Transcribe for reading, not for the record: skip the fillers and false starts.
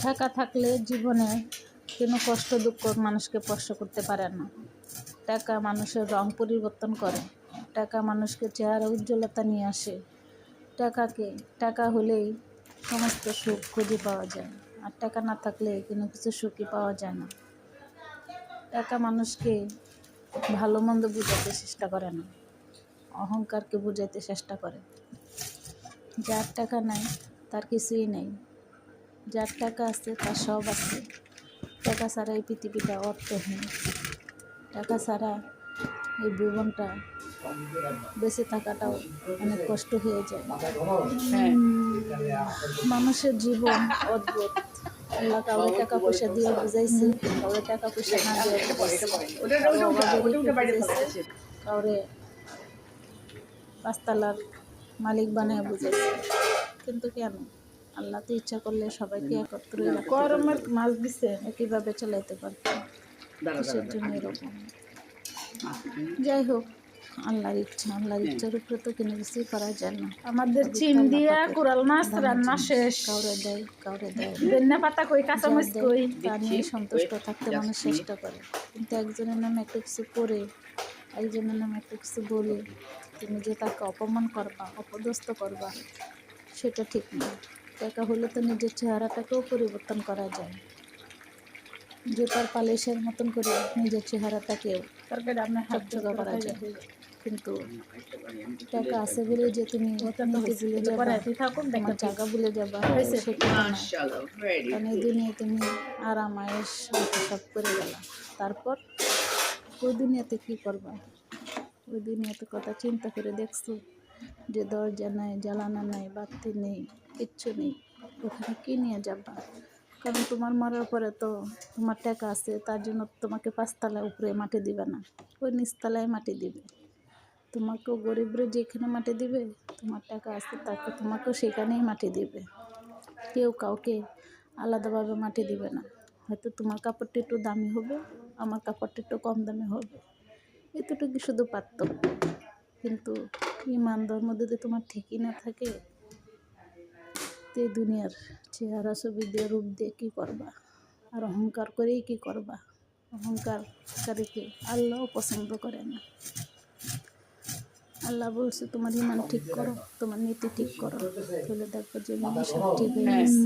টাকা থাকলে জীবনে কোনো কষ্ট দুঃখ মানুষকে স্পর্শ করতে পারে না। টাকা মানুষের রং পরিবর্তন করে, টাকা মানুষকে চেহারা উজ্জ্বলতা নিয়ে আসে। টাকা হলেই সমস্ত সুখ খুঁজে পাওয়া যায়, আর টাকা না থাকলে কোনো কিছু সুখই পাওয়া যায় না। টাকা মানুষকে ভালো মন্দ বোঝাতে চেষ্টা করে না, অহংকারকে বোঝাতে চেষ্টা করে। যার টাকা নাই তার কিছুই নেই, যার টাকা আছে তার সব আছে। টাকা ছাড়া এই পৃথিবীটা অর্থহীন, টাকা ছাড়া এই জীবনটা বেঁচে থাকাটাও অনেক কষ্ট হয়ে যায়। মানুষের জীবন অদ্ভুত। আল্লাহ কাউরে টাকা পয়সা দিয়ে বুঝাইছে, কাউরে টাকা পয়সা না দিয়ে বুঝাইছে, কাউরে পাঁচতলার মালিক বানায় বুঝাইছে। কিন্তু কেন? আল্লাহ তো ইচ্ছা করলে সবাইকে একত্র গরমের মাছ দিছে একইভাবে চালাইতে পারতেন। কিসের জন্য এরকম? যাই হোক, আল্লাহর ইচ্ছার উপরে তো কোনো কিছুই করা যায় না। আমাদের চিন দিয়া কোরাল মাছ রান্না শেষ। কাউরে দেয় ধনিয়া পাতা কই, কাঁচামরিচ কই, তা নিয়ে সন্তুষ্ট থাকতে মানুষ চেষ্টা করে। কিন্তু একজনের নামে একটা কিছু করে, একজনের নামে একটা কিছু বলে তুমি যে তাকে অপমান করবা, অপদস্থ করবা, সেটা ঠিক না। টাকা হলে তো নিজের চেহারাটাকেও পরিবর্তন করা যায়, জুতার পালিশের মতন করে নিজের চেহারাটাকেও চকচকা করা যায়। কিন্তু টাকা আছে বলে যে তুমি নিতে ভুলে যাবা, তোমার জায়গা ভুলে যাবা, সেটা না। কারণ এই দুনিয়ায় তুমি আরাম আয়েশ সব করে গেলা, তারপর ওই দুনিয়াতে কী করবা? ওই দুনিয়াতে কথা চিন্তা করে দেখছো যে দরজা নাই, জ্বালানা নাই, বাতি নেই, কিচ্ছু নেই, ওখানে কী নিয়ে যাবা? কারণ তোমার মরার পরে তো তোমার টাকা আছে, তার জন্য তোমাকে পাঁচতলায় উপরে মাটি দিবে না, ওই নিচতলায় মাটি দিবে। তোমাকেও গরিবরে যেখানে মাটি দিবে, তোমার টাকা আছে তাকে তোমাকেও সেখানেই মাটি দিবে। কেউ কাউকে আলাদাভাবে মাটি দিবে না। হয়তো তোমার কাপড়টা একটু দামি হবে, আমার কাপড়টা একটু কম দামি হবে, এতটুকু শুধু পার্থক্য। কিন্তু ইমান ধর্ম যদি তোমার ঠিকই না থাকে, তো এই দুনিয়ার চেহারা ছবি দিয়ে রূপ দিয়ে কী করবা? আর অহংকার করেই কী করবা? অহংকারীকে আল্লাহও পছন্দ করে না। আল্লাহ বলছে তোমার ইমান ঠিক করো, তোমার নীতি ঠিক করো, তাহলে দেখো যে সব ঠিক হয়ে গেছে।